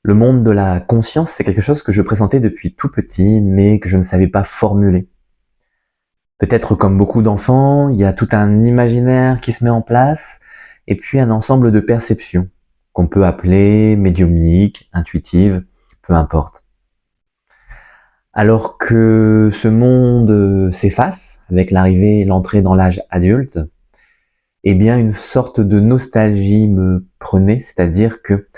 Le monde de la conscience, c'est quelque chose que je présentais depuis tout petit, mais que je ne savais pas formuler. Peut-être comme beaucoup d'enfants, il y a tout un imaginaire qui se met en place, et puis un ensemble de perceptions, qu'on peut appeler médiumniques, intuitives, peu importe. Alors que ce monde s'efface, avec l'arrivée et l'entrée dans l'âge adulte, eh bien une sorte de nostalgie me prenait, c'est-à-dire que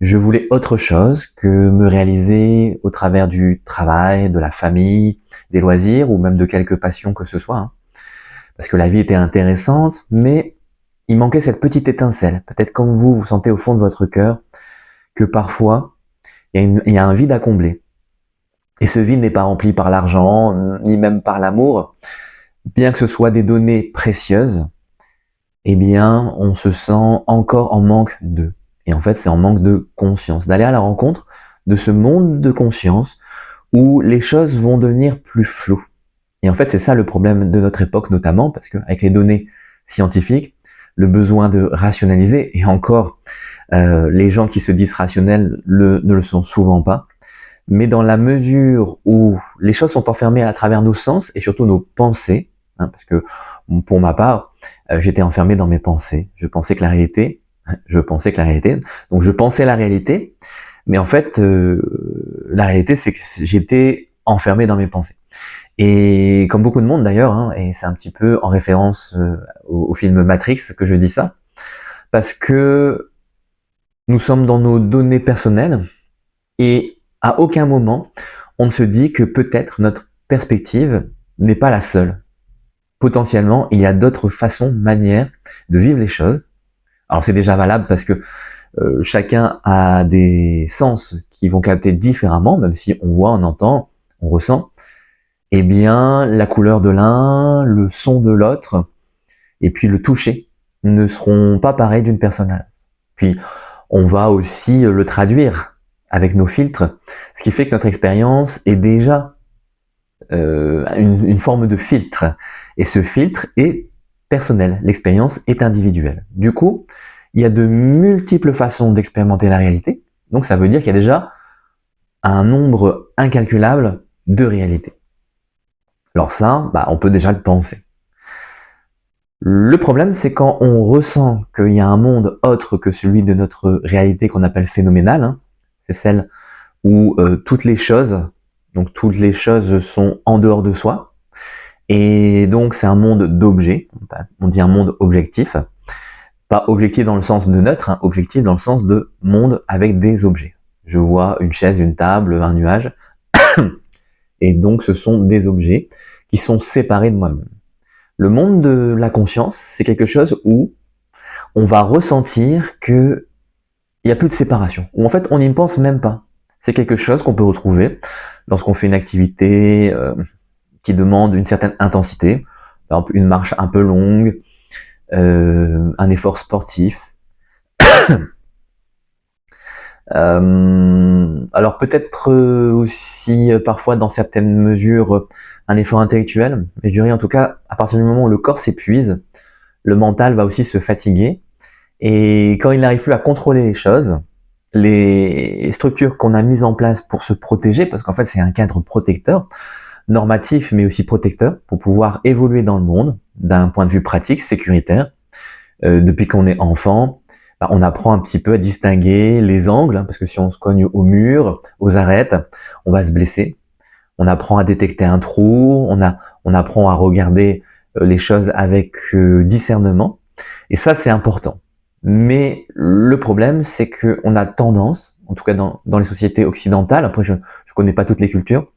je voulais autre chose que me réaliser au travers du travail, de la famille, des loisirs ou même de quelques passions que ce soit, hein. Parce que la vie était intéressante, mais il manquait cette petite étincelle. Peut-être comme vous sentez au fond de votre cœur que parfois il y a un vide à combler. Et ce vide n'est pas rempli par l'argent, ni même par l'amour. Bien que ce soit des données précieuses, eh bien, on se sent encore en manque d'eux. Et en fait, c'est en manque de conscience, d'aller à la rencontre de ce monde de conscience où les choses vont devenir plus floues. Et en fait, c'est ça le problème de notre époque notamment, parce qu'avec les données scientifiques, le besoin de rationaliser, et encore, les gens qui se disent rationnels ne le sont souvent pas, mais dans la mesure où les choses sont enfermées à travers nos sens et surtout nos pensées, hein, parce que pour ma part, j'étais enfermé dans mes pensées. Je pensais que la réalité, donc je pensais la réalité, mais en fait, la réalité, c'est que j'étais enfermé dans mes pensées. Et comme beaucoup de monde d'ailleurs, hein, et c'est un petit peu en référence au film Matrix que je dis ça, parce que nous sommes dans nos données personnelles et à aucun moment on ne se dit que peut-être notre perspective n'est pas la seule. Potentiellement, il y a d'autres façons, manières de vivre les choses. Alors c'est déjà valable parce que chacun a des sens qui vont capter différemment, même si on voit, on entend, on ressent. Eh bien, la couleur de l'un, le son de l'autre, et puis le toucher ne seront pas pareils d'une personne à l'autre. Puis, on va aussi le traduire avec nos filtres, ce qui fait que notre expérience est déjà une forme de filtre. Et ce filtre est personnel, l'expérience est individuelle. Du coup, il y a de multiples façons d'expérimenter la réalité, donc ça veut dire qu'il y a déjà un nombre incalculable de réalités. Alors ça, on peut déjà le penser. Le problème, c'est quand on ressent qu'il y a un monde autre que celui de notre réalité qu'on appelle phénoménale, hein, c'est celle où toutes les choses sont en dehors de soi, et donc c'est un monde d'objets, on dit un monde objectif, pas objectif dans le sens de neutre, hein, objectif dans le sens de monde avec des objets. Je vois une chaise, une table, un nuage, et donc ce sont des objets qui sont séparés de moi-même. Le monde de la conscience, c'est quelque chose où on va ressentir que il n'y a plus de séparation, où en fait on n'y pense même pas. C'est quelque chose qu'on peut retrouver lorsqu'on fait une activité qui demande une certaine intensité, par exemple une marche un peu longue, un effort sportif. Alors peut-être aussi parfois dans certaines mesures un effort intellectuel, mais je dirais en tout cas à partir du moment où le corps s'épuise, le mental va aussi se fatiguer, et quand il n'arrive plus à contrôler les choses, les structures qu'on a mises en place pour se protéger, parce qu'en fait c'est un cadre protecteur, normatif mais aussi protecteur, pour pouvoir évoluer dans le monde d'un point de vue pratique, sécuritaire. Depuis qu'on est enfant, on apprend un petit peu à distinguer les angles, hein, parce que si on se cogne au mur, aux arêtes, on va se blesser. On apprend à détecter un trou, on apprend à regarder les choses avec discernement, et ça c'est important. Mais le problème, c'est qu'on a tendance, en tout cas dans les sociétés occidentales, après je connais pas toutes les cultures,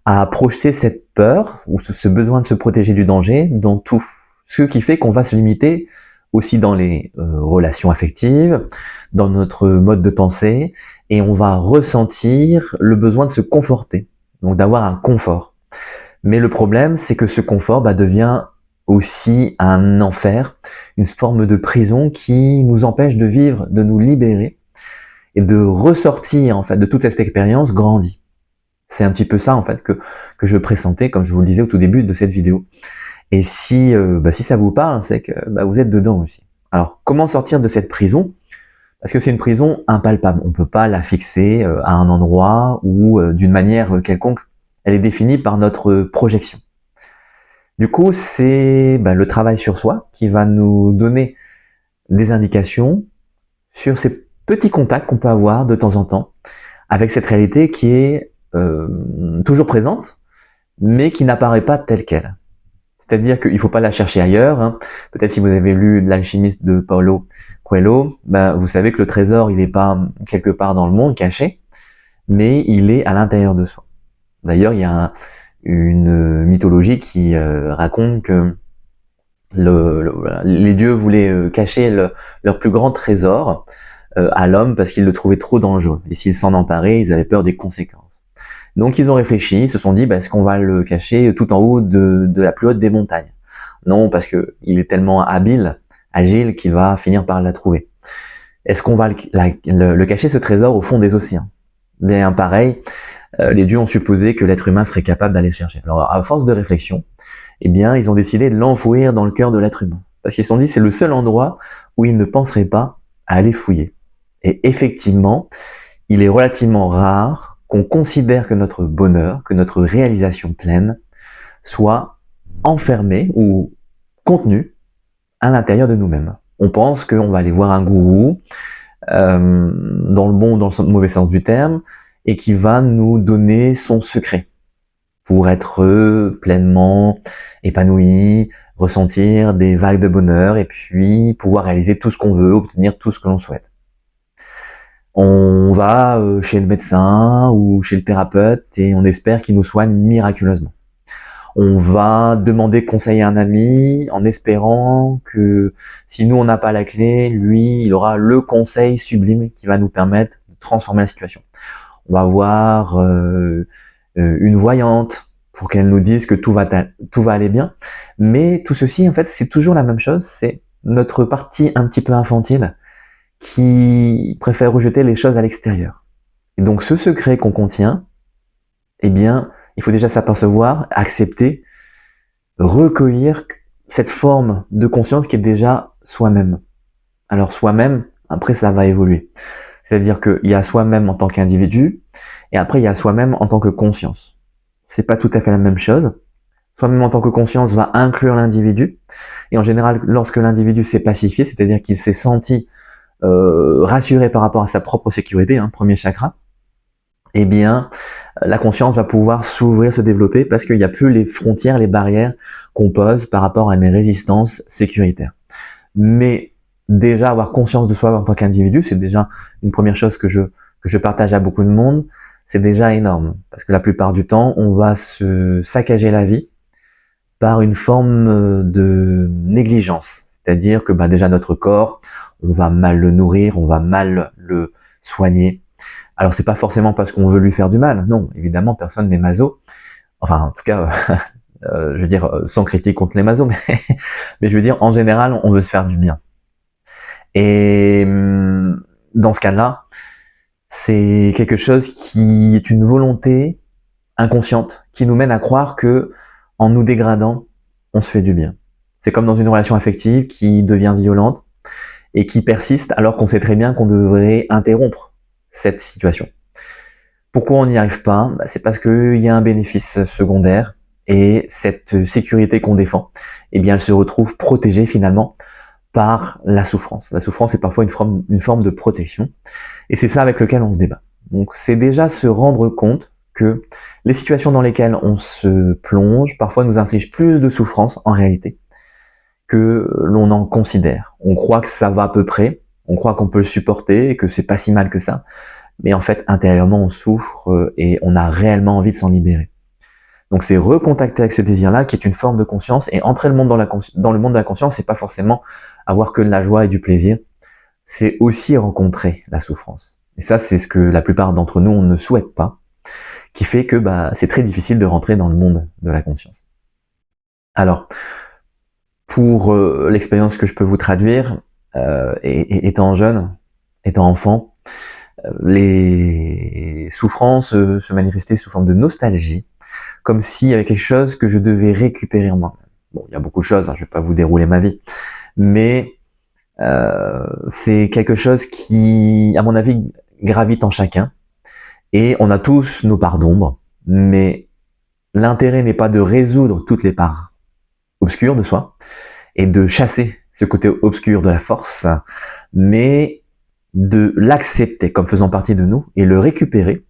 à projeter cette peur ou ce besoin de se protéger du danger dans tout. Ce qui fait qu'on va se limiter aussi dans les relations affectives, dans notre mode de pensée, et on va ressentir le besoin de se conforter, donc d'avoir un confort. Mais le problème, c'est que ce confort devient aussi un enfer, une forme de prison qui nous empêche de vivre, de nous libérer et de ressortir en fait de toute cette expérience grandie. C'est un petit peu ça en fait que je pressentais, comme je vous le disais au tout début de cette vidéo. Et si ça vous parle, c'est que vous êtes dedans aussi. Alors comment sortir de cette prison? Parce que c'est une prison impalpable. On ne peut pas la fixer à un endroit ou d'une manière quelconque. Elle est définie par notre projection. Du coup, c'est le travail sur soi qui va nous donner des indications sur ces petits contacts qu'on peut avoir de temps en temps avec cette réalité qui est toujours présente, mais qui n'apparaît pas telle qu'elle. C'est-à-dire qu'il ne faut pas la chercher ailleurs. Hein. Peut-être si vous avez lu L'Alchimiste de Paulo Coelho, vous savez que le trésor, il n'est pas quelque part dans le monde caché, mais il est à l'intérieur de soi. D'ailleurs, il y a une mythologie qui raconte que les dieux voulaient cacher leur plus grand trésor à l'homme parce qu'ils le trouvaient trop dangereux. Et s'ils s'en emparaient, ils avaient peur des conséquences. Donc ils ont réfléchi, ils se sont dit, est-ce qu'on va le cacher tout en haut de la plus haute des montagnes? Non, parce que il est tellement agile, qu'il va finir par la trouver. Est-ce qu'on va le cacher, ce trésor, au fond des océans? Bien pareil, les dieux ont supposé que l'être humain serait capable d'aller chercher. Alors à force de réflexion, ils ont décidé de l'enfouir dans le cœur de l'être humain. Parce qu'ils se sont dit, c'est le seul endroit où ils ne penseraient pas à aller fouiller. Et effectivement, il est relativement rare qu'on considère que notre bonheur, que notre réalisation pleine soit enfermée ou contenue à l'intérieur de nous-mêmes. On pense qu'on va aller voir un gourou, dans le bon ou dans le mauvais sens du terme, et qui va nous donner son secret pour être pleinement épanoui, ressentir des vagues de bonheur et puis pouvoir réaliser tout ce qu'on veut, obtenir tout ce que l'on souhaite. On va chez le médecin ou chez le thérapeute et on espère qu'il nous soigne miraculeusement. On va demander conseil à un ami en espérant que si nous on n'a pas la clé, lui il aura le conseil sublime qui va nous permettre de transformer la situation. On va voir une voyante pour qu'elle nous dise que tout va aller bien. Mais tout ceci, en fait, c'est toujours la même chose. C'est notre partie un petit peu infantile qui préfère rejeter les choses à l'extérieur. Et donc, ce secret qu'on contient, il faut déjà s'apercevoir, accepter, recueillir cette forme de conscience qui est déjà soi-même. Alors, soi-même, après, ça va évoluer. C'est-à-dire qu'il y a soi-même en tant qu'individu, et après, il y a soi-même en tant que conscience. C'est pas tout à fait la même chose. Soi-même en tant que conscience va inclure l'individu. Et en général, lorsque l'individu s'est pacifié, c'est-à-dire qu'il s'est senti rassuré par rapport à sa propre sécurité, premier chakra, la conscience va pouvoir s'ouvrir, se développer, parce qu'il n'y a plus les frontières, les barrières qu'on pose par rapport à une résistance sécuritaire. Mais déjà avoir conscience de soi en tant qu'individu, c'est déjà une première chose que je partage à beaucoup de monde. C'est déjà énorme, parce que la plupart du temps, on va se saccager la vie par une forme de négligence. C'est-à-dire que déjà notre corps, on va mal le nourrir, on va mal le soigner. Alors c'est pas forcément parce qu'on veut lui faire du mal, non, évidemment personne n'est maso. Enfin en tout cas, je veux dire, sans critique contre les masos, mais je veux dire en général, on veut se faire du bien. Et dans ce cas-là, c'est quelque chose qui est une volonté inconsciente qui nous mène à croire que en nous dégradant, on se fait du bien. C'est comme dans une relation affective qui devient violente et qui persiste alors qu'on sait très bien qu'on devrait interrompre cette situation. Pourquoi on n'y arrive pas? C'est parce qu'il y a un bénéfice secondaire et cette sécurité qu'on défend, elle se retrouve protégée finalement par la souffrance. La souffrance est parfois une forme de protection et c'est ça avec lequel on se débat. Donc c'est déjà se rendre compte que les situations dans lesquelles on se plonge parfois nous infligent plus de souffrance en réalité que l'on en considère. On croit que ça va à peu près, on croit qu'on peut le supporter et que c'est pas si mal que ça, mais en fait intérieurement on souffre et on a réellement envie de s'en libérer. Donc c'est recontacter avec ce désir-là qui est une forme de conscience, et entrer dans le monde de la conscience, c'est pas forcément avoir que de la joie et du plaisir, c'est aussi rencontrer la souffrance. Et ça, c'est ce que la plupart d'entre nous on ne souhaite pas, qui fait que c'est très difficile de rentrer dans le monde de la conscience. Alors, pour l'expérience que je peux vous traduire, étant jeune, étant enfant, les souffrances se manifestaient sous forme de nostalgie, comme s'il y avait quelque chose que je devais récupérer en moi. Bon, il y a beaucoup de choses, je vais pas vous dérouler ma vie, mais C'est quelque chose qui, à mon avis, gravite en chacun. Et on a tous nos parts d'ombre, mais l'intérêt n'est pas de résoudre toutes les parts obscures de soi et de chasser ce côté obscur de la force, mais de l'accepter comme faisant partie de nous et le récupérer.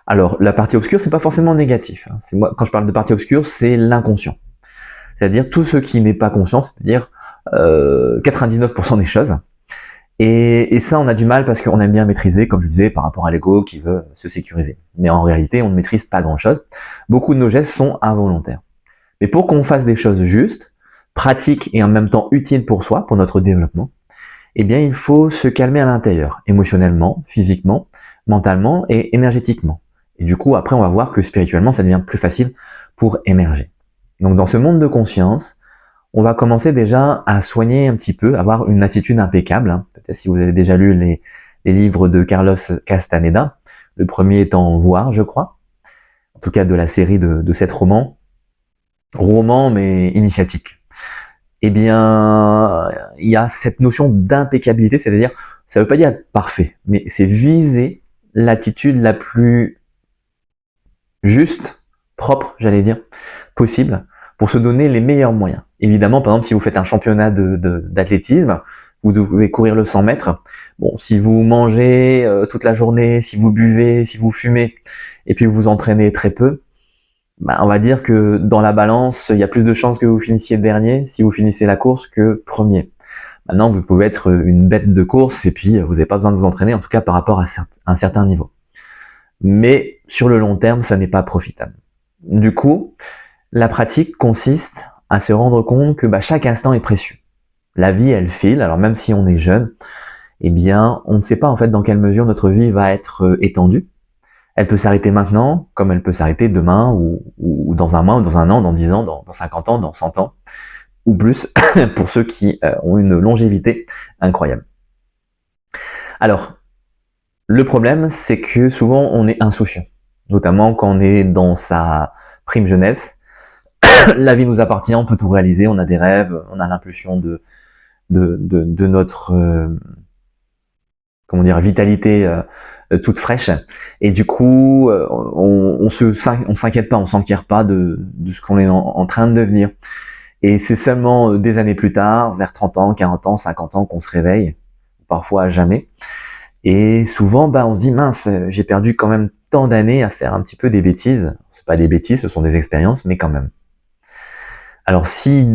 Alors, la partie obscure, c'est pas forcément négatif. Moi, quand je parle de partie obscure, c'est l'inconscient. C'est-à-dire tout ce qui n'est pas conscient, c'est-à-dire 99% des choses. Et ça, on a du mal parce qu'on aime bien maîtriser, comme je disais, par rapport à l'ego qui veut se sécuriser. Mais en réalité, on ne maîtrise pas grand-chose. Beaucoup de nos gestes sont involontaires. Mais pour qu'on fasse des choses justes, pratiques et en même temps utiles pour soi, pour notre développement, eh bien, il faut se calmer à l'intérieur, émotionnellement, physiquement, mentalement et énergétiquement. Et du coup, après, on va voir que spirituellement, ça devient plus facile pour émerger. Donc, dans ce monde de conscience, on va commencer déjà à soigner un petit peu, avoir une attitude impeccable. Peut-être si vous avez déjà lu les livres de Carlos Castaneda, le premier étant Voir, je crois, en tout cas de la série de 7 romans, mais initiatique. Eh bien, il y a cette notion d'impeccabilité, c'est-à-dire, ça ne veut pas dire être parfait, mais c'est viser l'attitude la plus juste, propre, j'allais dire, possible, pour se donner les meilleurs moyens. Évidemment, par exemple, si vous faites un championnat d'athlétisme, vous devez courir le 100 mètres. Bon, si vous mangez toute la journée, si vous buvez, si vous fumez, et puis vous entraînez très peu, on va dire que dans la balance, il y a plus de chances que vous finissiez dernier si vous finissez la course que premier. Maintenant, vous pouvez être une bête de course et puis vous n'avez pas besoin de vous entraîner, en tout cas par rapport à un certain niveau. Mais sur le long terme, ça n'est pas profitable. Du coup, la pratique consiste à se rendre compte que chaque instant est précieux. La vie, elle file, alors même si on est jeune, eh bien, on ne sait pas en fait dans quelle mesure notre vie va être étendue. Elle peut s'arrêter maintenant, comme elle peut s'arrêter demain, ou dans un mois, ou dans un an, dans 10 ans, dans 50 ans, dans 100 ans, ou plus, pour ceux qui ont une longévité incroyable. Alors, le problème, c'est que souvent, on est insouciant, notamment quand on est dans sa prime jeunesse. La vie nous appartient, on peut tout réaliser, on a des rêves, on a l'impulsion de notre vitalité toute fraîche, et du coup on s'inquiète pas, on s'enquiert pas de ce qu'on est en train de devenir, et c'est seulement des années plus tard, vers 30 ans, 40 ans, 50 ans, qu'on se réveille, parfois à jamais, et souvent on se dit mince, j'ai perdu quand même tant d'années à faire un petit peu des bêtises. C'est pas des bêtises, ce sont des expériences, mais quand même. Alors si,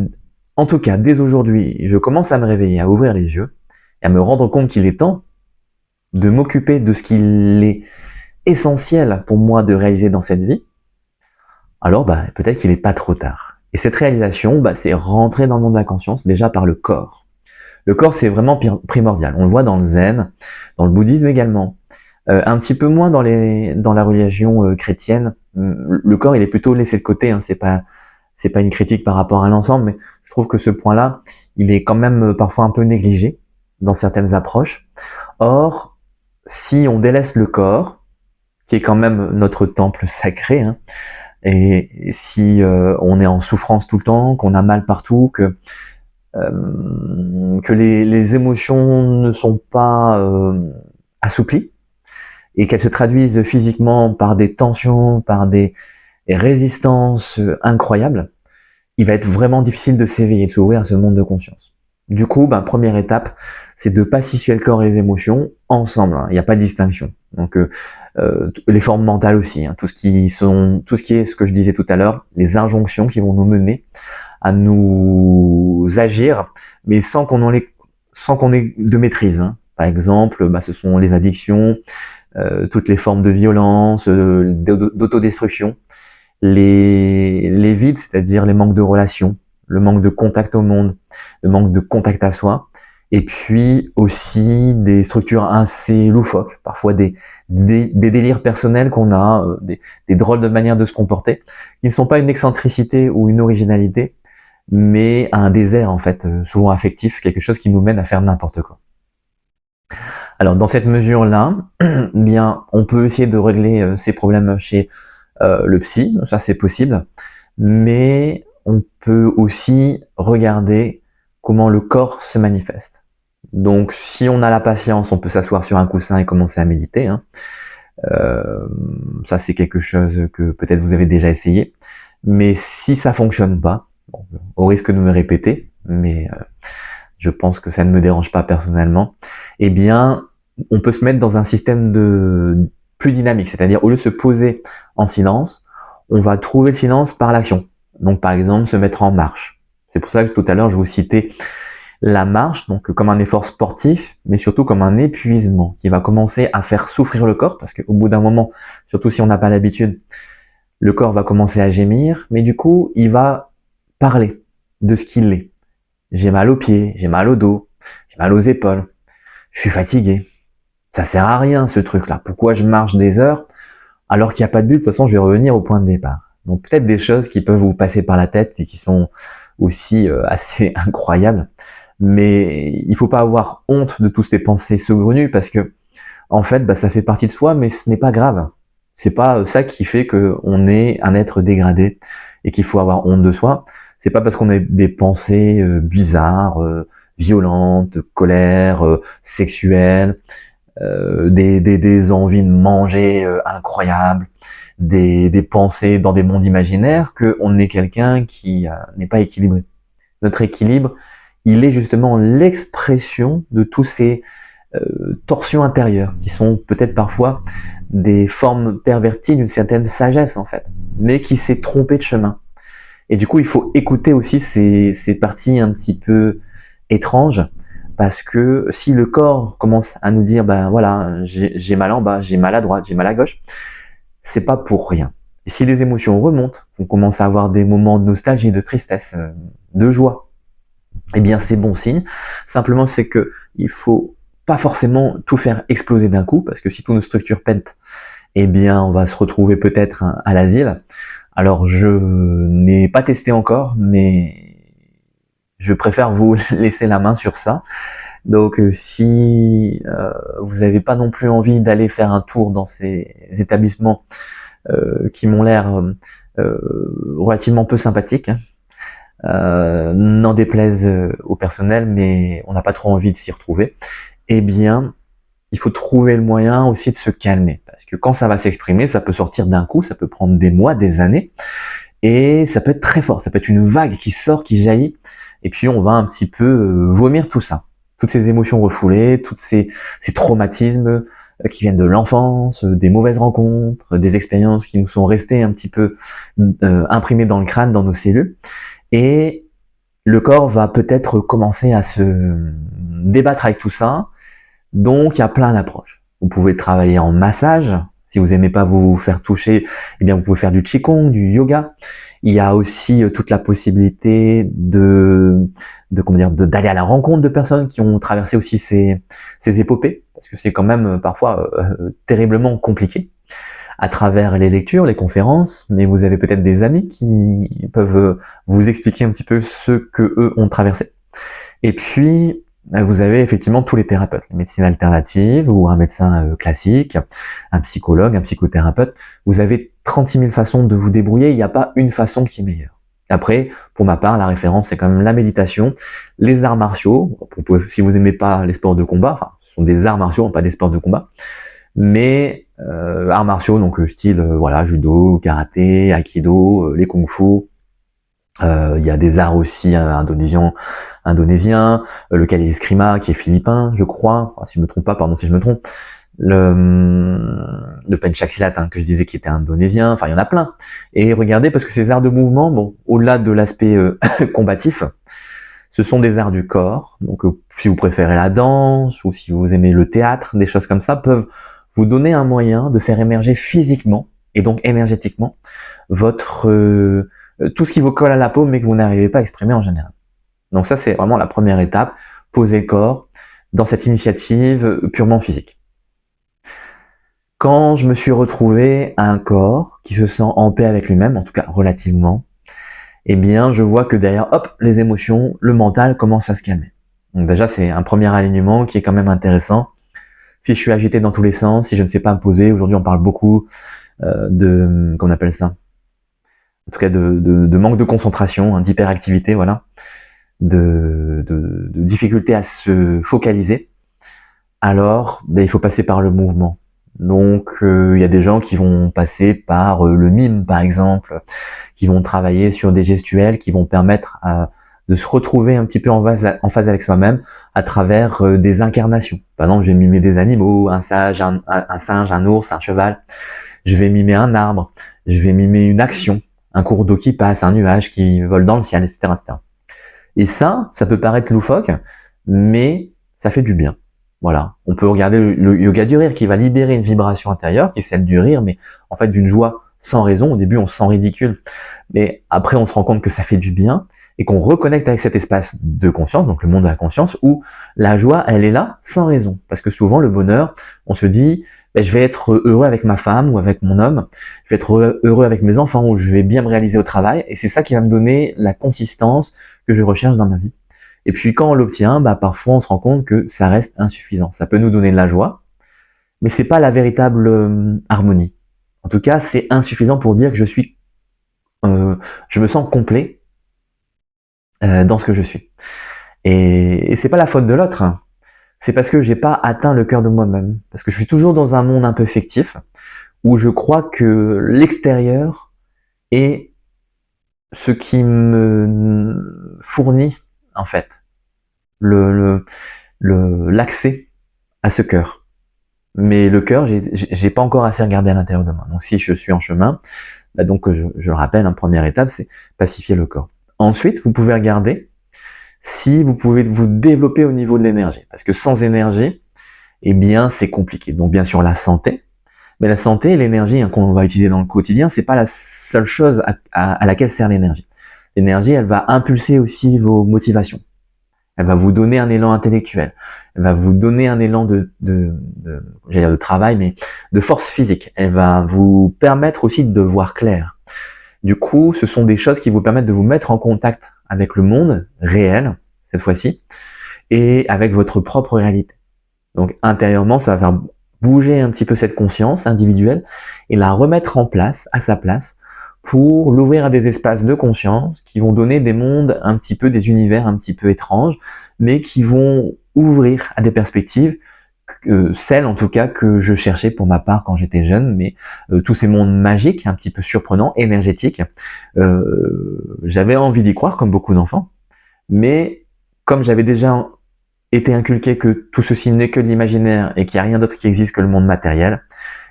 en tout cas, dès aujourd'hui, je commence à me réveiller, à ouvrir les yeux, et à me rendre compte qu'il est temps de m'occuper de ce qu'il est essentiel pour moi de réaliser dans cette vie, alors peut-être qu'il n'est pas trop tard. Et cette réalisation, c'est rentrer dans le monde de la conscience, déjà par le corps. Le corps, c'est vraiment primordial. On le voit dans le zen, dans le bouddhisme également. Un petit peu moins dans la religion chrétienne. Le corps, il est plutôt laissé de côté, hein. C'est pas une critique par rapport à l'ensemble, mais je trouve que ce point-là, il est quand même parfois un peu négligé dans certaines approches. Or, si on délaisse le corps, qui est quand même notre temple sacré, hein, et si on est en souffrance tout le temps, qu'on a mal partout, que les émotions ne sont pas assouplies, et qu'elles se traduisent physiquement par des tensions, par des résistances incroyables, il va être vraiment difficile de s'éveiller, de s'ouvrir à ce monde de conscience. Du coup, première étape, c'est de pas situer le corps et les émotions ensemble, hein. Il n'y a pas de distinction. Donc les formes mentales aussi, hein. Tout ce qui est ce que je disais tout à l'heure, les injonctions qui vont nous mener à nous agir, mais sans qu'on ait de maîtrise, hein. Par exemple, ce sont les addictions, toutes les formes de violence, d'autodestruction, les vides, c'est-à-dire les manques de relations, le manque de contact au monde, le manque de contact à soi, et puis aussi des structures assez loufoques, parfois des délires personnels qu'on a, des drôles de manières de se comporter, qui ne sont pas une excentricité ou une originalité, mais un désert en fait, souvent affectif, quelque chose qui nous mène à faire n'importe quoi. Alors dans cette mesure-là, bien, on peut essayer de régler ces problèmes chez le psy, ça c'est possible, mais on peut aussi regarder comment le corps se manifeste. Donc si on a la patience, on peut s'asseoir sur un coussin et commencer à méditer, hein. Ça c'est quelque chose que peut-être vous avez déjà essayé. Mais si ça fonctionne pas, bon, au risque de me répéter, mais je pense que ça ne me dérange pas personnellement, eh bien, on peut se mettre dans un système de plus dynamique, c'est-à-dire au lieu de se poser en silence, on va trouver le silence par l'action. Donc par exemple, se mettre en marche. C'est pour ça que tout à l'heure je vous citais la marche, donc comme un effort sportif, mais surtout comme un épuisement qui va commencer à faire souffrir le corps, parce qu'au bout d'un moment, surtout si on n'a pas l'habitude, le corps va commencer à gémir, mais du coup, il va parler de ce qu'il est. J'ai mal aux pieds, j'ai mal au dos, j'ai mal aux épaules, je suis fatigué. Ça sert à rien ce truc-là. Pourquoi je marche des heures alors qu'il n'y a pas de but? De toute façon, je vais revenir au point de départ. Donc peut-être des choses qui peuvent vous passer par la tête et qui sont aussi assez incroyables. Mais il faut pas avoir honte de toutes ces pensées saugrenues parce que en fait, ça fait partie de soi, mais ce n'est pas grave. C'est pas ça qui fait que on est un être dégradé et qu'il faut avoir honte de soi. C'est pas parce qu'on a des pensées bizarres, violentes, de colère, sexuelles, des envies de manger incroyables, des pensées dans des mondes imaginaires, qu'on est quelqu'un qui n'est pas équilibré. Notre équilibre, il est justement l'expression de tous ces torsions intérieures qui sont peut-être parfois des formes perverties d'une certaine sagesse en fait, mais qui s'est trompé de chemin. Et du coup, il faut écouter aussi ces parties un petit peu étranges, parce que si le corps commence à nous dire, ben voilà, j'ai mal en bas, j'ai mal à droite, j'ai mal à gauche, c'est pas pour rien. Et si les émotions remontent, on commence à avoir des moments de nostalgie, de tristesse, de joie, eh bien c'est bon signe. Simplement, c'est que il faut pas forcément tout faire exploser d'un coup, parce que si toutes nos structures pètent, eh bien on va se retrouver peut-être à l'asile. Alors je n'ai pas testé encore, mais je préfère vous laisser la main sur ça. Donc si vous n'avez pas non plus envie d'aller faire un tour dans ces établissements qui m'ont l'air relativement peu sympathiques, hein, n'en déplaise au personnel, mais on n'a pas trop envie de s'y retrouver, eh bien il faut trouver le moyen aussi de se calmer. Parce que quand ça va s'exprimer, ça peut sortir d'un coup, ça peut prendre des mois, des années, et ça peut être très fort, ça peut être une vague qui sort, qui jaillit, et puis on va un petit peu vomir tout ça. Toutes ces émotions refoulées, toutes ces traumatismes qui viennent de l'enfance, des mauvaises rencontres, des expériences qui nous sont restées un petit peu imprimées dans le crâne, dans nos cellules, et le corps va peut-être commencer à se débattre avec tout ça. Donc, il y a plein d'approches. Vous pouvez travailler en massage. Si vous aimez pas vous faire toucher, eh bien, vous pouvez faire du qigong, du yoga. Il y a aussi toute la possibilité comment dire, d'aller à la rencontre de personnes qui ont traversé aussi ces épopées, parce que c'est quand même parfois terriblement compliqué à travers les lectures, les conférences, mais vous avez peut-être des amis qui peuvent vous expliquer un petit peu ce que eux ont traversé. Et puis, vous avez effectivement tous les thérapeutes, les médecines alternatives ou un médecin classique, un psychologue, un psychothérapeute. Vous avez 36 000 façons de vous débrouiller, il n'y a pas une façon qui est meilleure. Après, pour ma part, la référence, c'est quand même la méditation, les arts martiaux. Si vous n'aimez pas les sports de combat, enfin, ce sont des arts martiaux, pas des sports de combat, mais arts martiaux, donc style voilà, judo, karaté, aikido, les kung-fu. Il y a des arts aussi indonésiens, le Kali Eskrima qui est philippin, je crois, enfin, si je me trompe pas, pardon si je me trompe, le Pencaksilat que je disais qui était indonésien, enfin il y en a plein. Et regardez, parce que ces arts de mouvement, bon, au-delà de l'aspect combatif, ce sont des arts du corps, donc si vous préférez la danse, ou si vous aimez le théâtre, des choses comme ça, peuvent vous donner un moyen de faire émerger physiquement, et donc énergétiquement, votre tout ce qui vous colle à la peau, mais que vous n'arrivez pas à exprimer en général. Donc ça, c'est vraiment la première étape, poser le corps dans cette initiative purement physique. Quand je me suis retrouvé à un corps qui se sent en paix avec lui-même, en tout cas relativement, eh bien, je vois que derrière, hop, les émotions, le mental commence à se calmer. Donc déjà, c'est un premier alignement qui est quand même intéressant. Si je suis agité dans tous les sens, si je ne sais pas me poser, aujourd'hui on parle beaucoup comment on appelle ça, en tout cas de manque de concentration, d'hyperactivité, voilà. de difficulté à se focaliser, alors il faut passer par le mouvement. Donc il y a des gens qui vont passer par le mime par exemple, qui vont travailler sur des gestuels qui vont permettre de se retrouver un petit peu en phase avec soi-même à travers des incarnations. Par exemple, je vais mimer des animaux, un singe, un ours, un cheval. Je vais mimer un arbre, je vais mimer une action, un cours d'eau qui passe, un nuage qui vole dans le ciel, etc., etc. Et ça peut paraître loufoque, mais ça fait du bien. Voilà. On peut regarder le yoga du rire qui va libérer une vibration intérieure, qui est celle du rire, mais en fait d'une joie sans raison. Au début, on se sent ridicule, mais après, on se rend compte que ça fait du bien et qu'on reconnecte avec cet espace de conscience, donc le monde de la conscience, où la joie, elle est là sans raison. Parce que souvent, le bonheur, on se dit, je vais être heureux avec ma femme ou avec mon homme, je vais être heureux avec mes enfants, ou je vais bien me réaliser au travail, et c'est ça qui va me donner la consistance que je recherche dans ma vie. Et puis quand on l'obtient, parfois on se rend compte que ça reste insuffisant. Ça peut nous donner de la joie, mais c'est pas la véritable harmonie. En tout cas, c'est insuffisant pour dire que je me sens complet dans ce que je suis. Et c'est pas la faute de l'autre, hein. C'est parce que j'ai pas atteint le cœur de moi-même. Parce que je suis toujours dans un monde un peu fictif, où je crois que l'extérieur est ce qui me fournit, en fait, l'accès à ce cœur. Mais le cœur, j'ai pas encore assez regardé à l'intérieur de moi. Donc si je suis en chemin, donc je le rappelle, première étape, c'est pacifier le corps. Ensuite, vous pouvez regarder si vous pouvez vous développer au niveau de l'énergie. Parce que sans énergie, eh bien, c'est compliqué. Donc bien sûr, la santé. Mais la santé et l'énergie qu'on va utiliser dans le quotidien, c'est pas la seule chose à laquelle sert l'énergie. L'énergie, elle va impulser aussi vos motivations. Elle va vous donner un élan intellectuel. Elle va vous donner un élan j'allais dire de travail, mais de force physique. Elle va vous permettre aussi de voir clair. Du coup, ce sont des choses qui vous permettent de vous mettre en contact avec le monde réel, cette fois-ci, et avec votre propre réalité. Donc, intérieurement, ça va faire bouger un petit peu cette conscience individuelle et la remettre en place, à sa place, pour l'ouvrir à des espaces de conscience qui vont donner des mondes un petit peu, des univers un petit peu étranges, mais qui vont ouvrir à des perspectives, celles en tout cas que je cherchais pour ma part quand j'étais jeune, mais tous ces mondes magiques, un petit peu surprenants, énergétiques, j'avais envie d'y croire comme beaucoup d'enfants, mais comme j'avais déjà été inculqué que tout ceci n'est que de l'imaginaire et qu'il n'y a rien d'autre qui existe que le monde matériel,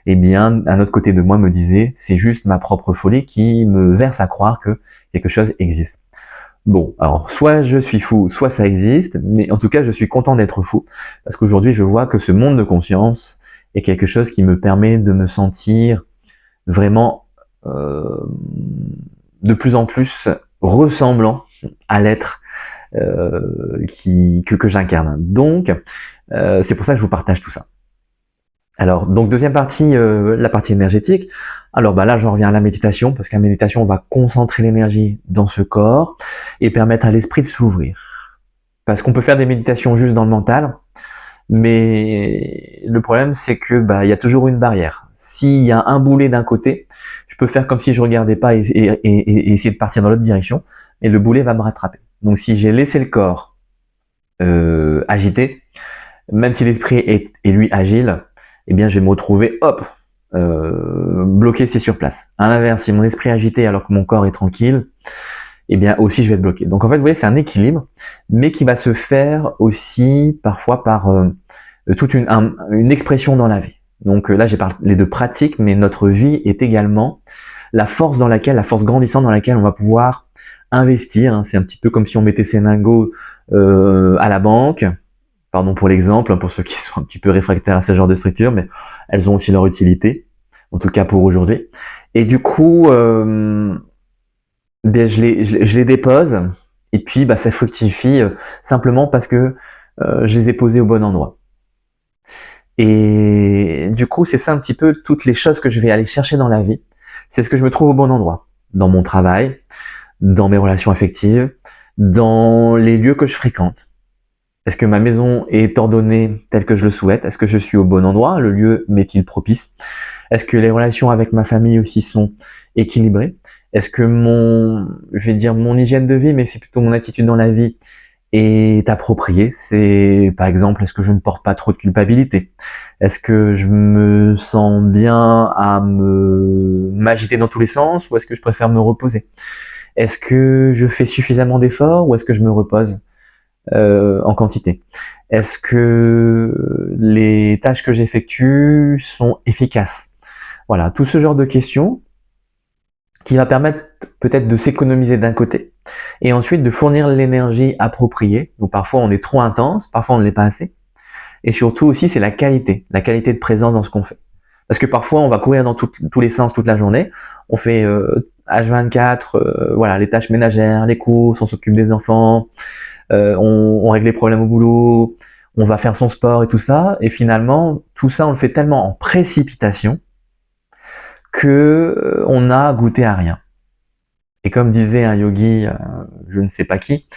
eh bien, un autre côté de moi me disait, c'est juste ma propre folie qui me verse à croire que quelque chose existe. Bon, alors, soit je suis fou, soit ça existe, mais en tout cas, je suis content d'être fou, parce qu'aujourd'hui, je vois que ce monde de conscience est quelque chose qui me permet de me sentir vraiment de plus en plus ressemblant à l'être que j'incarne. Donc, c'est pour ça que je vous partage tout ça. Alors, donc deuxième partie, la partie énergétique. Alors là, j'en reviens à la méditation, parce qu'à la méditation, on va concentrer l'énergie dans ce corps et permettre à l'esprit de s'ouvrir. Parce qu'on peut faire des méditations juste dans le mental, mais le problème, c'est que il y a toujours une barrière. S'il y a un boulet d'un côté, je peux faire comme si je regardais pas et essayer de partir dans l'autre direction, et le boulet va me rattraper. Donc si j'ai laissé le corps agité, même si l'esprit est lui agile, eh bien je vais me retrouver, bloqué sur place. À l'inverse, si mon esprit est agité alors que mon corps est tranquille, eh bien aussi je vais être bloqué. Donc en fait, vous voyez, c'est un équilibre, mais qui va se faire aussi parfois par toute une expression dans la vie. Donc là, j'ai parlé de pratique, mais notre vie est également la force grandissante dans laquelle on va pouvoir investir. C'est un petit peu comme si on mettait ses lingots à la banque. Pardon pour l'exemple, pour ceux qui sont un petit peu réfractaires à ce genre de structure, mais elles ont aussi leur utilité, en tout cas pour aujourd'hui. Et du coup, je les dépose, et puis ça fructifie simplement parce que je les ai posés au bon endroit. Et du coup, c'est ça un petit peu toutes les choses que je vais aller chercher dans la vie. C'est ce que je me trouve au bon endroit, dans mon travail, dans mes relations affectives, dans les lieux que je fréquente. Est-ce que ma maison est ordonnée telle que je le souhaite? Est-ce que je suis au bon endroit? Le lieu m'est-il propice? Est-ce que les relations avec ma famille aussi sont équilibrées? Est-ce que je vais dire mon hygiène de vie, mais c'est plutôt mon attitude dans la vie, est appropriée? C'est, par exemple, est-ce que je ne porte pas trop de culpabilité? Est-ce que je me sens bien à m'agiter dans tous les sens, ou est-ce que je préfère me reposer? Est-ce que je fais suffisamment d'efforts, ou est-ce que je me repose en quantité? Est-ce que les tâches que j'effectue sont efficaces? Voilà, tout ce genre de questions qui va permettre peut-être de s'économiser d'un côté et ensuite de fournir l'énergie appropriée. Donc parfois on est trop intense, parfois on ne l'est pas assez. Et surtout aussi c'est la qualité de présence dans ce qu'on fait. Parce que parfois on va courir dans tous les sens toute la journée, on fait H24, voilà, les tâches ménagères, les courses, on s'occupe des enfants, on règle les problèmes au boulot, on va faire son sport et tout ça, et finalement tout ça on le fait tellement en précipitation que on a goûté à rien. Et comme disait un yogi, je ne sais pas qui,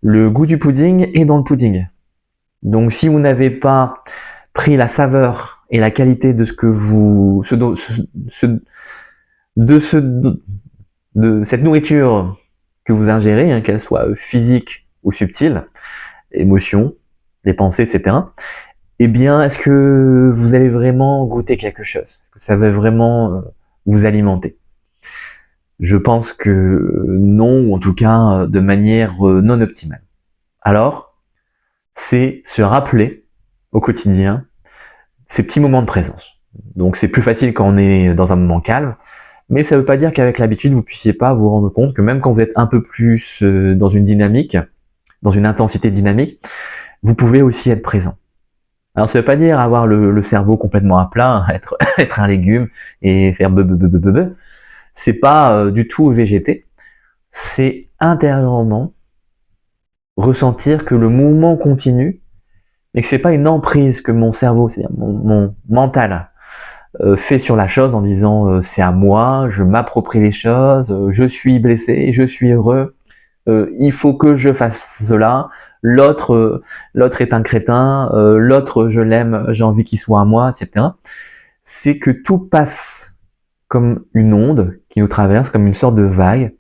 le goût du pudding est dans le pudding. Donc si vous n'avez pas pris la saveur et la qualité de ce que vous, de cette nourriture que vous ingérez, hein, qu'elle soit physique ou subtile, émotions, les pensées, etc. Eh bien, est-ce que vous allez vraiment goûter quelque chose? Est-ce que ça va vraiment vous alimenter? Je pense que non, ou en tout cas de manière non optimale. Alors, c'est se rappeler au quotidien ces petits moments de présence. Donc c'est plus facile quand on est dans un moment calme, mais ça ne veut pas dire qu'avec l'habitude, vous ne puissiez pas vous rendre compte que même quand vous êtes un peu plus dans une dynamique, dans une intensité dynamique, vous pouvez aussi être présent. Alors ça ne veut pas dire avoir le cerveau complètement à plat, être un légume et faire be. C'est pas du tout végéter, c'est intérieurement ressentir que le mouvement continue, mais que c'est pas une emprise que mon cerveau, c'est-à-dire mon mental, fait sur la chose en disant c'est à moi, je m'approprie les choses, je suis blessé, je suis heureux, il faut que je fasse cela, l'autre est un crétin, l'autre je l'aime, j'ai envie qu'il soit à moi, etc. C'est que tout passe comme une onde qui nous traverse, comme une sorte de vague,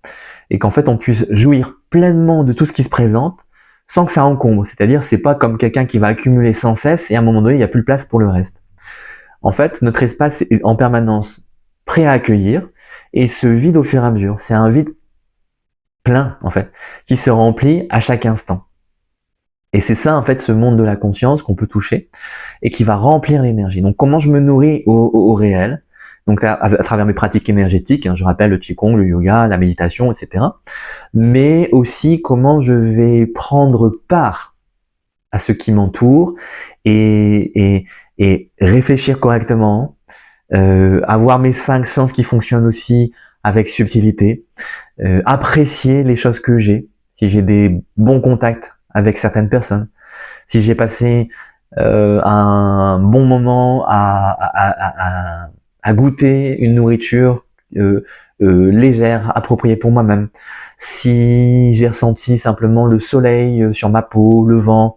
et qu'en fait on puisse jouir pleinement de tout ce qui se présente sans que ça encombre. C'est-à-dire c'est pas comme quelqu'un qui va accumuler sans cesse et à un moment donné il n'y a plus de place pour le reste. En fait notre espace est en permanence prêt à accueillir et se vide au fur et à mesure. C'est un vide plein en fait qui se remplit à chaque instant. Et c'est ça en fait ce monde de la conscience qu'on peut toucher et qui va remplir l'énergie. Donc comment je me nourris au réel? Donc à travers mes pratiques énergétiques, hein, je rappelle le qigong, le yoga, la méditation, etc. Mais aussi comment je vais prendre part à ce qui m'entoure et réfléchir correctement, avoir mes 5 sens qui fonctionnent aussi avec subtilité, apprécier les choses que j'ai, si j'ai des bons contacts avec certaines personnes, si j'ai passé un bon moment à goûter une nourriture légère, appropriée pour moi-même, si j'ai ressenti simplement le soleil sur ma peau, le vent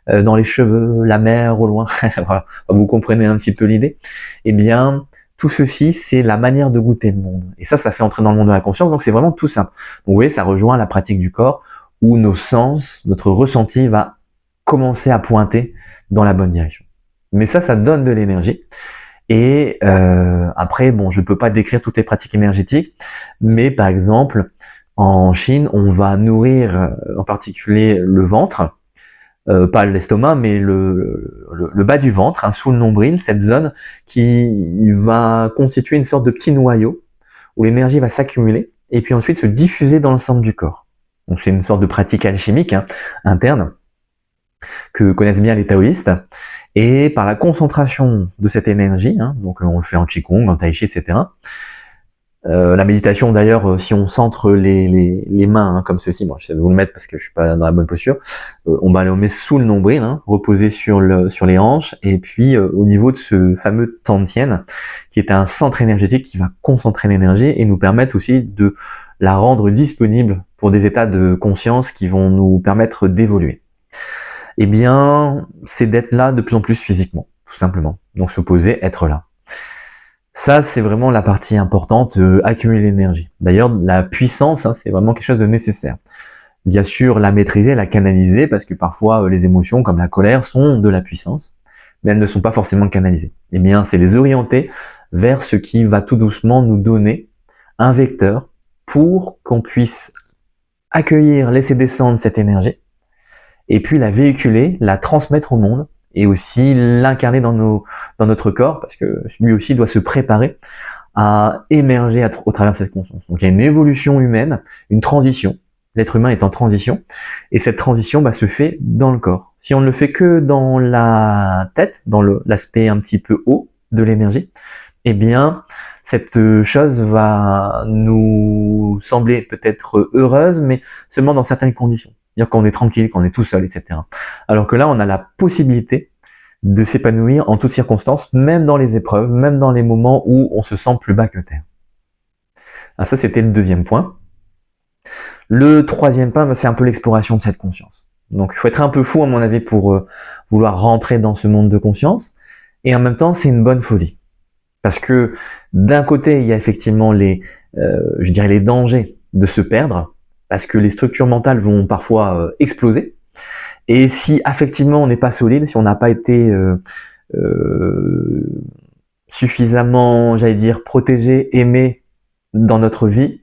dans les cheveux, la mer au loin, voilà, vous comprenez un petit peu l'idée, eh bien tout ceci c'est la manière de goûter le monde, et ça fait entrer dans le monde de la conscience, donc c'est vraiment tout simple. Donc vous voyez, ça rejoint la pratique du corps où nos sens, notre ressenti va commencer à pointer dans la bonne direction. Mais ça donne de l'énergie. Et après, bon, je peux pas décrire toutes les pratiques énergétiques, mais par exemple, en Chine, on va nourrir en particulier le ventre, pas l'estomac, mais le bas du ventre, hein, sous le nombril, cette zone qui va constituer une sorte de petit noyau où l'énergie va s'accumuler et puis ensuite se diffuser dans l'ensemble du corps. Donc c'est une sorte de pratique alchimique interne que connaissent bien les taoïstes. Et par la concentration de cette énergie, hein, donc on le fait en qigong, en tai chi, etc. La méditation d'ailleurs, si on centre les mains hein, comme ceci, bon, j'essaie de vous le mettre parce que je suis pas dans la bonne posture, on le met sous le nombril, hein, reposé sur les hanches, et puis au niveau de ce fameux tantien, qui est un centre énergétique qui va concentrer l'énergie et nous permettre aussi de la rendre disponible pour des états de conscience qui vont nous permettre d'évoluer. Eh bien, c'est d'être là de plus en plus physiquement, tout simplement. Donc se poser, être là. Ça, c'est vraiment la partie importante, accumuler l'énergie. D'ailleurs, la puissance, hein, c'est vraiment quelque chose de nécessaire. Bien sûr, la maîtriser, la canaliser, parce que parfois, les émotions, comme la colère, sont de la puissance, mais elles ne sont pas forcément canalisées. Eh bien, c'est les orienter vers ce qui va tout doucement nous donner un vecteur pour qu'on puisse accueillir, laisser descendre cette énergie, et puis la véhiculer, la transmettre au monde, et aussi l'incarner dans notre corps, parce que lui aussi doit se préparer à émerger au travers de cette conscience. Donc il y a une évolution humaine, une transition. L'être humain est en transition, et cette transition se fait dans le corps. Si on ne le fait que dans la tête, dans l'aspect un petit peu haut de l'énergie, eh bien, cette chose va nous sembler peut-être heureuse, mais seulement dans certaines conditions. C'est-à-dire qu'on est tranquille, qu'on est tout seul, etc. Alors que là, on a la possibilité de s'épanouir en toutes circonstances, même dans les épreuves, même dans les moments où on se sent plus bas que terre. Alors ça, c'était le deuxième point. Le troisième point, c'est un peu l'exploration de cette conscience. Donc, il faut être un peu fou, à mon avis, pour vouloir rentrer dans ce monde de conscience. Et en même temps, c'est une bonne folie. Parce que d'un côté, il y a effectivement les dangers de se perdre, parce que les structures mentales vont parfois exploser. Et si effectivement on n'est pas solide, si on n'a pas été suffisamment, protégé, aimé dans notre vie,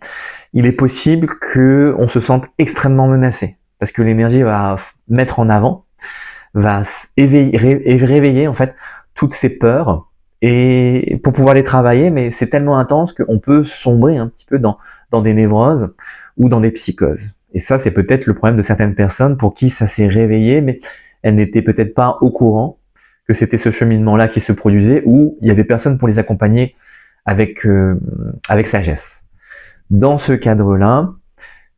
il est possible qu'on se sente extrêmement menacé, parce que l'énergie va mettre en avant, va réveiller en fait toutes ces peurs, et pour pouvoir les travailler, mais c'est tellement intense qu'on peut sombrer un petit peu dans des névroses ou dans des psychoses. Et ça, c'est peut-être le problème de certaines personnes pour qui ça s'est réveillé, mais elles n'étaient peut-être pas au courant que c'était ce cheminement-là qui se produisait, ou il y avait personne pour les accompagner avec sagesse. Dans ce cadre-là,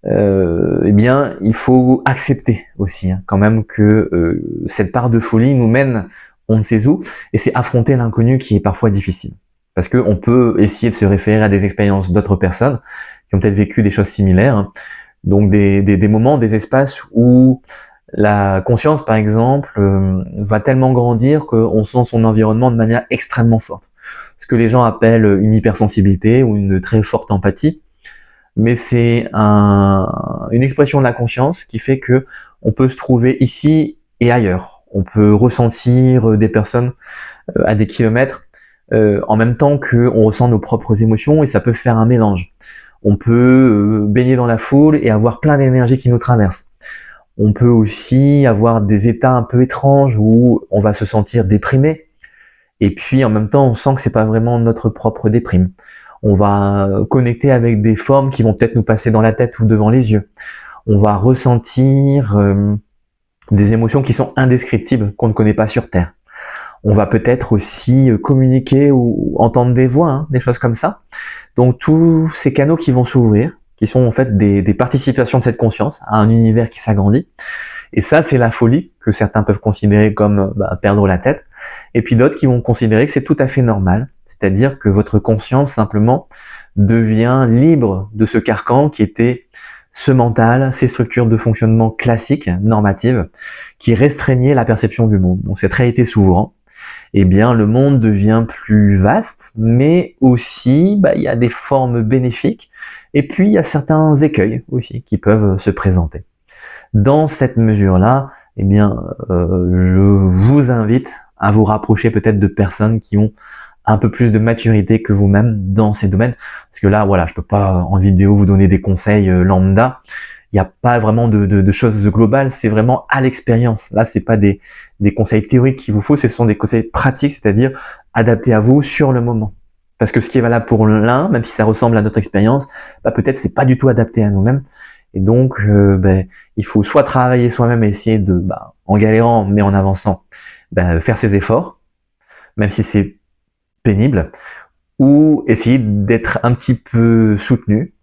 eh bien, il faut accepter aussi quand même que cette part de folie nous mène on ne sait où, et c'est affronter l'inconnu qui est parfois difficile. Parce qu'on peut essayer de se référer à des expériences d'autres personnes qui ont peut-être vécu des choses similaires, donc des moments, des espaces où la conscience, par exemple, va tellement grandir qu'on sent son environnement de manière extrêmement forte. Ce que les gens appellent une hypersensibilité ou une très forte empathie, mais c'est une expression de la conscience qui fait que on peut se trouver ici et ailleurs. On peut ressentir des personnes à des kilomètres en même temps qu'on ressent nos propres émotions, et ça peut faire un mélange. On peut baigner dans la foule et avoir plein d'énergie qui nous traverse. On peut aussi avoir des états un peu étranges où on va se sentir déprimé, et puis en même temps on sent que c'est pas vraiment notre propre déprime. On va connecter avec des formes qui vont peut-être nous passer dans la tête ou devant les yeux. On va ressentir des émotions qui sont indescriptibles, qu'on ne connaît pas sur Terre. On va peut-être aussi communiquer ou entendre des voix, des choses comme ça. Donc tous ces canaux qui vont s'ouvrir, qui sont en fait des participations de cette conscience à un univers qui s'agrandit. Et ça, c'est la folie que certains peuvent considérer comme perdre la tête, et puis d'autres qui vont considérer que c'est tout à fait normal, c'est-à-dire que votre conscience simplement devient libre de ce carcan qui était ce mental, ces structures de fonctionnement classiques, normatives, qui restreignaient la perception du monde. Donc cette réalité s'ouvrant, eh bien le monde devient plus vaste, mais aussi il y a des formes bénéfiques, et puis il y a certains écueils aussi qui peuvent se présenter. Dans cette mesure-là, eh bien je vous invite à vous rapprocher peut-être de personnes qui ont un peu plus de maturité que vous-même dans ces domaines, parce que là, voilà, je peux pas en vidéo vous donner des conseils lambda. Il n'y a pas vraiment de choses globales, c'est vraiment à l'expérience. Là, c'est pas des conseils théoriques qu'il vous faut, ce sont des conseils pratiques, c'est-à-dire adaptés à vous sur le moment. Parce que ce qui est valable pour l'un, même si ça ressemble à notre expérience, peut-être c'est pas du tout adapté à nous-mêmes. Et donc, il faut soit travailler soi-même et essayer de, en galérant mais en avançant, faire ses efforts, même si c'est pénible, ou essayer d'être un petit peu soutenu.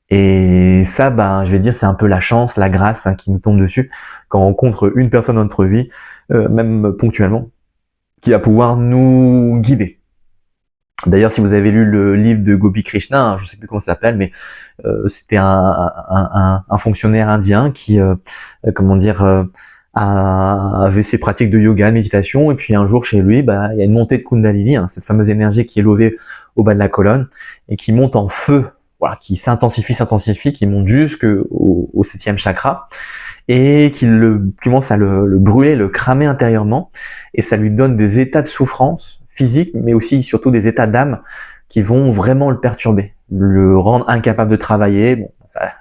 Et ça, je vais dire, c'est un peu la chance, la grâce qui nous tombe dessus quand on rencontre une personne dans notre vie, même ponctuellement, qui va pouvoir nous guider. D'ailleurs, si vous avez lu le livre de Gopi Krishna, je sais plus comment ça s'appelle, mais c'était un fonctionnaire indien qui, avait ses pratiques de yoga, de méditation, et puis un jour chez lui, il y a une montée de Kundalini, hein, cette fameuse énergie qui est levée au bas de la colonne, et qui monte en feu, voilà, qui s'intensifie, qui monte jusqu'au 7e chakra, et qui commence à le brûler, le cramer intérieurement, et ça lui donne des états de souffrance physique, mais aussi surtout des états d'âme qui vont vraiment le perturber, le rendre incapable de travailler. Bon,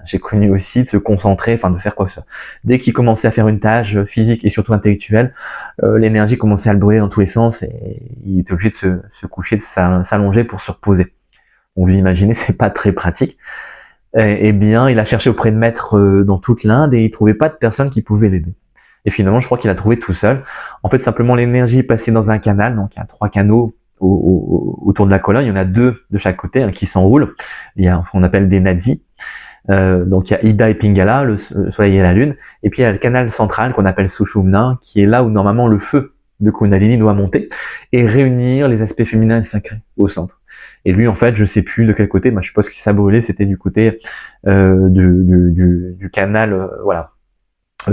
j'ai connu aussi de se concentrer, de faire quoi que ce soit. Dès qu'il commençait à faire une tâche physique et surtout intellectuelle, l'énergie commençait à le brûler dans tous les sens et il était obligé de se coucher, de s'allonger pour se reposer. Donc vous imaginez, c'est pas très pratique. Eh bien, il a cherché auprès de maîtres dans toute l'Inde et il trouvait pas de personne qui pouvait l'aider. Et finalement, je crois qu'il a trouvé tout seul. En fait, simplement l'énergie est passée dans un canal, donc il y a 3 canaux autour de la colonne. Il y en a 2 de chaque côté qui s'enroulent. Il y a ce qu'on appelle des nadis. Donc il y a Ida et Pingala, le soleil et la lune. Et puis il y a le canal central qu'on appelle Sushumna, qui est là où normalement le feu de Kundalini doit monter et réunir les aspects féminins et sacrés au centre. Et lui, en fait, je sais plus de quel côté, je suppose qu'il s'est brûlé, c'était du côté du canal,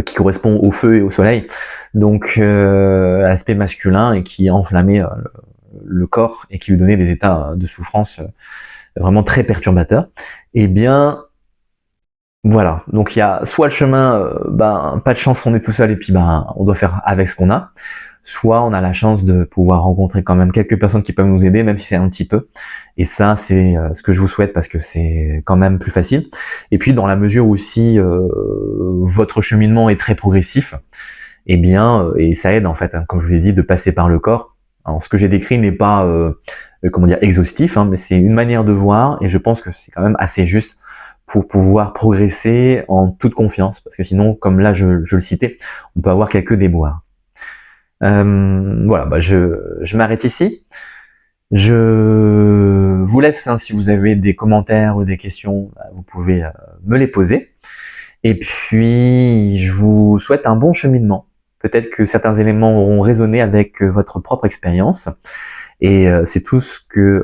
qui correspond au feu et au soleil, donc l'aspect masculin et qui enflammait le corps et qui lui donnait des états de souffrance vraiment très perturbateurs. Eh bien, voilà, donc il y a soit le chemin, pas de chance, on est tout seul et puis on doit faire avec ce qu'on a, soit on a la chance de pouvoir rencontrer quand même quelques personnes qui peuvent nous aider, même si c'est un petit peu. Et ça, c'est ce que je vous souhaite parce que c'est quand même plus facile. Et puis dans la mesure où aussi votre cheminement est très progressif, eh bien, et ça aide en fait, comme je vous l'ai dit, de passer par le corps. Alors ce que j'ai décrit n'est pas exhaustif, mais c'est une manière de voir et je pense que c'est quand même assez juste pour pouvoir progresser en toute confiance, parce que sinon, comme là je le citais, on peut avoir quelques déboires. Voilà, je m'arrête ici. Je vous laisse, si vous avez des commentaires ou des questions, vous pouvez me les poser. Et puis, je vous souhaite un bon cheminement. Peut-être que certains éléments auront résonné avec votre propre expérience. Et c'est tout ce que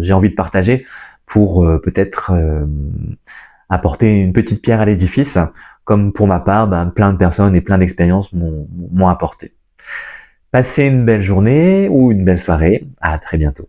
j'ai envie de partager pour peut-être apporter une petite pierre à l'édifice, comme pour ma part, plein de personnes et plein d'expériences m'ont apporté. Passez une belle journée ou une belle soirée. À très bientôt.